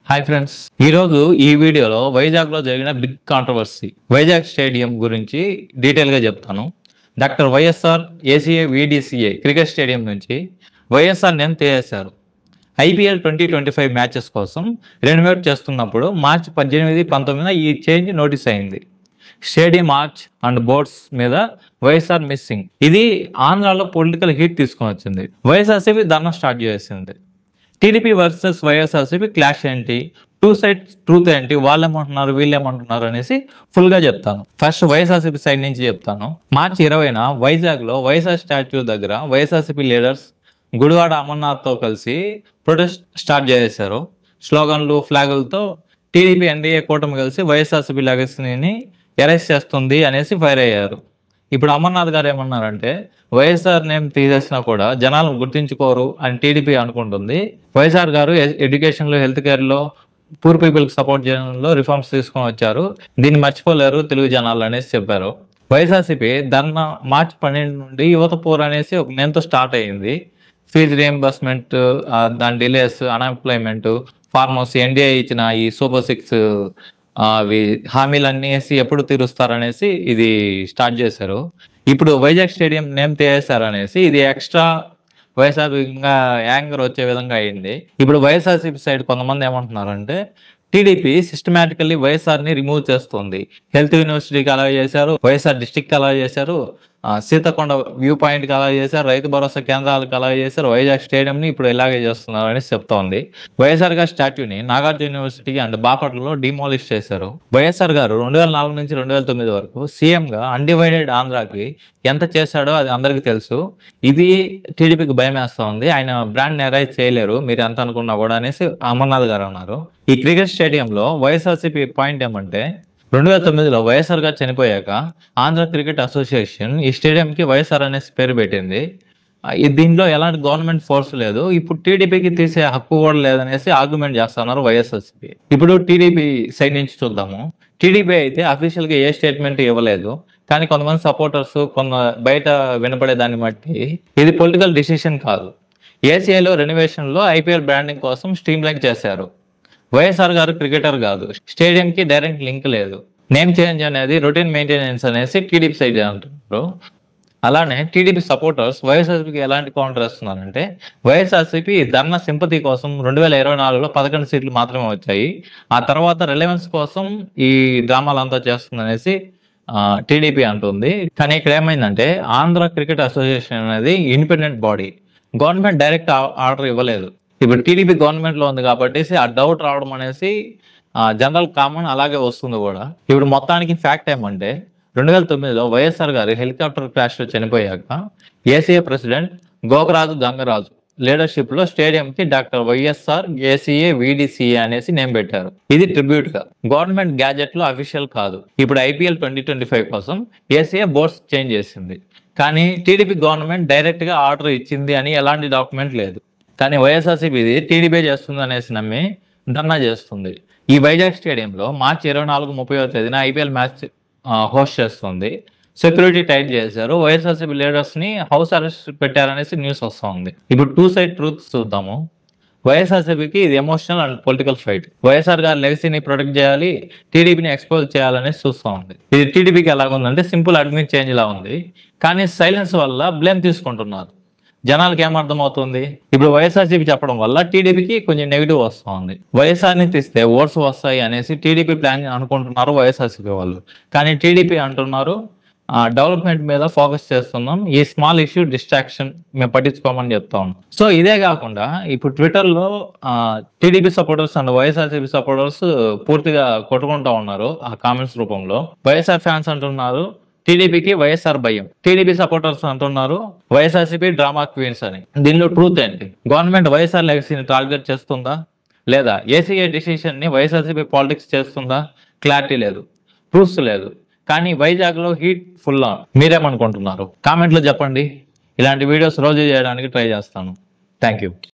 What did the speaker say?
Hi friends, ఈరోజు ఈ వీడియోలో వైజాగ్లో జరిగిన బిగ్ కాంట్రవర్సీ వైజాగ్ స్టేడియం గురించి డీటెయిల్గా చెప్తాను. Doctor YSR ACA VDCA cricket stadium నుంచి వైఎస్ఆర్ నేమ్ తీసేశారు. ఐపీఎల్ 2025 మ్యాచెస్ కోసం రెనోవేట్ చేస్తున్నప్పుడు మార్చి 18, 19 ఈ చేంజ్ నోటీస్ అయింది. స్టేడియం ఆర్చ్ అండ్ బోర్డ్స్ మీద వైఎస్ఆర్ మిస్సింగ్. ఇది ఆంధ్రాలో పొలిటికల్ హీట్ తీసుకొని వచ్చింది. వైఎస్ఆర్సీపీ ధర్నా స్టార్ట్ చేసింది. టీడీపీ వర్సెస్ వైఎస్ఆర్సీపీ క్లాష్ ఏంటి, టూ సైడ్స్ ట్రూత్ ఏంటి, వాళ్ళు ఏమంటున్నారు వీళ్ళు ఏమంటున్నారు అనేసి ఫుల్గా చెప్తాను. ఫస్ట్ వైఎస్ఆర్సీపీ సైడ్ నుంచి చెప్తాను. మార్చి 20న వైజాగ్లో వైఎస్ఆర్ స్టాచ్యూ దగ్గర వైఎస్ఆర్సీపీ లీడర్స్ గుడివాడ అమర్నాథ్తో కలిసి ప్రొటెస్ట్ స్టార్ట్ చేశారు. స్లోగన్లు, ఫ్లాగులతో టీడీపీ ఎన్డీఏ కూటమి కలిసి వైఎస్ఆర్సీపీ లెగసీని ఎరేస్ చేస్తుంది అనేసి ఫైర్ అయ్యారు. ఇప్పుడు అమర్నాథ్ గారు ఏమన్నారంటే, వైఎస్ఆర్ నేమ్ తీసేసినా కూడా జనాలు గుర్తించుకోరు అని టీడీపీ అనుకుంటుంది. వైఎస్ఆర్ గారు ఎడ్యుకేషన్లో, హెల్త్ కేర్లో, పూర్ పీపుల్కి సపోర్ట్ చేయడంలో రిఫార్మ్స్ తీసుకొని వచ్చారు, దీన్ని మర్చిపోలేరు తెలుగు జనాలు అనేసి చెప్పారు. వైఎస్ఆర్సీపీ ధర్నా మార్చి 12 నుండి యువత పోర్ అనేసి ఒక నేమ్తో స్టార్ట్ అయ్యింది. ఫీజు రియంబర్స్మెంట్, దాని డిలేస్, అన్ఎంప్లాయ్మెంట్, ఫార్మర్స్, ఎన్డీఏ ఇచ్చిన ఈ సూపర్ 6 అవి హామీలన్నీ ఎప్పుడు తీరుస్తారనేసి ఇది స్టార్ట్ చేశారు. ఇప్పుడు వైజాగ్ స్టేడియం నేమ్ తీసేశారనేసి ఇది ఎక్స్ట్రా వైఎస్ఆర్ యాంగర్ వచ్చే విధంగా అయింది. ఇప్పుడు వైఎస్ఆర్సీపీ సైడ్ కొంతమంది ఏమంటున్నారంటే, టీడీపీ సిస్టమేటికల్లీ వైఎస్ఆర్ని రిమూవ్ చేస్తుంది. హెల్త్ యూనివర్సిటీకి అలా చేశారు, వైఎస్ఆర్ డిస్టిక్కి అలా చేశారు, సీతకొండ వ్యూ పాయింట్కి అలా చేశారు, రైతు భరోసా కేంద్రాలకు అలా చేశారు, వైజాగ్ స్టేడియంని ఇప్పుడు ఇలాగే చేస్తున్నారు అని చెప్తోంది. వైఎస్ఆర్ గారి స్టాట్యూని నాగార్జున యూనివర్సిటీకి అండ్ బాపట్లలో డిమాలిష్ చేశారు. వైఎస్ఆర్ గారు 2004 నుంచి 2009 వరకు సీఎంగా అన్డివైడెడ్ ఆంధ్రాకి ఎంత చేశాడో అది అందరికీ తెలుసు. ఇది టీడీపీకి భయం వేస్తూ ఉంది. ఆయన బ్రాండ్ ఎరైజ్ చేయలేరు మీరు ఎంత అనుకున్నా కూడా అనేసి అమర్నాథ్ గారు అన్నారు. ఈ క్రికెట్ స్టేడియంలో వైఎస్ఆర్సీపీ పాయింట్ ఏమంటే, 2009లో వైఎస్ఆర్ గారు చనిపోయాక ఆంధ్ర క్రికెట్ అసోసియేషన్ ఈ స్టేడియంకి వైఎస్ఆర్ అనేసి పేరు పెట్టింది. దీంట్లో ఎలాంటి గవర్నమెంట్ ఫోర్స్ లేదు, ఇప్పుడు టీడీపీకి తీసే హక్కు కూడా లేదనేసి ఆర్గ్యుమెంట్ చేస్తున్నారు వైఎస్ఆర్సీపీ. ఇప్పుడు టీడీపీ సైడ్ నుంచి చూద్దాము. టీడీపీ అయితే అఫీషియల్గా ఏ స్టేట్మెంట్ ఇవ్వలేదు, కానీ కొంతమంది సపోర్టర్స్ బయట వినపడే దాన్ని బట్టి ఇది పొలిటికల్ డిసిషన్ కాదు. ఏసీఐలో రెనోవేషన్లో ఐపీఎల్ బ్రాండింగ్ కోసం స్ట్రీమ్ లైన్ చేశారు. వైఎస్ఆర్ గారు క్రికెటర్ కాదు, స్టేడియంకి డైరెక్ట్ లింక్ లేదు. నేమ్ చేంజ్ అనేది రొటీన్ మెయింటెనెన్స్ అనేసి టీడీపీ సైడ్ అంటున్నారు. అలానే టీడీపీ సపోర్టర్స్ వైఎస్ఆర్సీపీకి ఎలాంటి కౌంటర్ ఇస్తున్నారంటే, వైఎస్ఆర్సీపీ ధర్నా సింపతి కోసం 2024లో 11 సీట్లు మాత్రమే వచ్చాయి. ఆ తర్వాత రిలవెన్స్ కోసం ఈ డ్రామాలంతా చేస్తుందనేసి టీడీపీ అంటుంది. కానీ ఇక్కడ ఏమైందంటే, ఆంధ్ర క్రికెట్ అసోసియేషన్ అనేది independent body, government direct order ఇవ్వలేదు. ఇప్పుడు టీడీపీ గవర్నమెంట్లో ఉంది కాబట్టి ఆ డౌట్ రావడం అనేసి జనరల్ కామన్, అలాగే వస్తుంది కూడా. ఇప్పుడు మొత్తానికి ఫ్యాక్ట్ ఏమంటే, 2009లో వైఎస్ఆర్ గారు హెలికాప్టర్ క్రాష్లో చనిపోయాక ఏసీఏ ప్రెసిడెంట్ గోకరాజు గంగరాజు లీడర్షిప్లో స్టేడియంకి డాక్టర్ వైఎస్ఆర్ ఏసీఏ విడిసిఏ అనేసి నేమ్ పెట్టారు. ఇది ట్రిబ్యూట్గా, గవర్నమెంట్ గ్యాజెట్లో అఫీషియల్ కాదు. ఇప్పుడు ఐపీఎల్ 2025 కోసం ఏసీఏ బోర్డ్స్ చేంజ్ చేసింది, కానీ టీడీపీ గవర్నమెంట్ డైరెక్ట్గా ఆర్డర్ ఇచ్చింది అని ఎలాంటి డాక్యుమెంట్ లేదు. కానీ వైఎస్ఆర్సీపీ టీడీపీ చేస్తుంది అనేసి నమ్మి ధర్నా చేస్తుంది. ఈ వైజాగ్ స్టేడియంలో మార్చి 24, 30వ తేదీన ఐపీఎల్ మ్యాచ్ హోస్ట్ చేస్తుంది. సెక్యూరిటీ టైట్ చేశారు. వైఎస్ఆర్సీపీ లీడర్స్ని హౌస్ అరెస్ట్ పెట్టారనేసి న్యూస్ వస్తుంది. ఇప్పుడు టూ సైడ్ ట్రూత్ చూద్దాము. వైఎస్ఆర్సీపీకి ఇది emotional and political fight. YSR గారి లెగసీని ప్రొటెక్ట్ చేయాలి, టీడీపీని ఎక్స్పోజ్ చేయాలనేసి చూస్తూ ఉంది. ఇది టీడీపీకి ఎలాగుందంటే సింపుల్ అడ్మిన్ చేంజ్ లా ఉంది, కానీ సైలెన్స్ వల్ల బ్లేమ్ తీసుకుంటున్నారు. జనాలకి ఏమర్థమవుతుంది, ఇప్పుడు వైఎస్ఆర్సీపీ చెప్పడం వల్ల టీడీపీకి కొంచెం నెగిటివ్ వస్తూ ఉంది. వైఎస్ఆర్ని తీస్తే ఓట్స్ వస్తాయి అనేసి టీడీపీ ప్లాన్ అనుకుంటున్నారు వైఎస్ఆర్సీపీ వాళ్ళు. కానీ టీడీపీ అంటున్నారు డెవలప్మెంట్ మీద ఫోకస్ చేస్తున్నాం, ఈ స్మాల్ ఇష్యూ డిస్ట్రాక్షన్ మేము పట్టించుకోమని చెప్తా ఉన్నాం. సో ఇదే కాకుండా ఇప్పుడు ట్విట్టర్లో TDP supporters and YSRCP supporters పూర్తిగా కొట్టుకుంటా ఉన్నారు ఆ కామెంట్స్ రూపంలో. వైఎస్ఆర్ ఫ్యాన్స్ అంటున్నారు టీడీపీకి వైఎస్ఆర్ భయం, టీడీపీ సపోర్టర్స్ అంటున్నారు వైఎస్ఆర్సీపీ డ్రామా క్వీన్స్ అని. దీనిలో ట్రూత్ ఏంటి? గవర్నమెంట్ వైఎస్ఆర్ లెగసీని టార్గెట్ చేస్తుందా, లేదా ఏసీఐ డిసిషన్ని వైఎస్ఆర్సీపీ పాలిటిక్స్ చేస్తుందా? క్లారిటీ లేదు, ప్రూఫ్స్ లేదు. కానీ వైజాగ్లో హీట్ ఫుల్ ఆన్. మీరేమనుకుంటున్నారు? కామెంట్లో చెప్పండి. ఇలాంటి వీడియోస్ రోజు చేయడానికి ట్రై చేస్తాను. Thank you.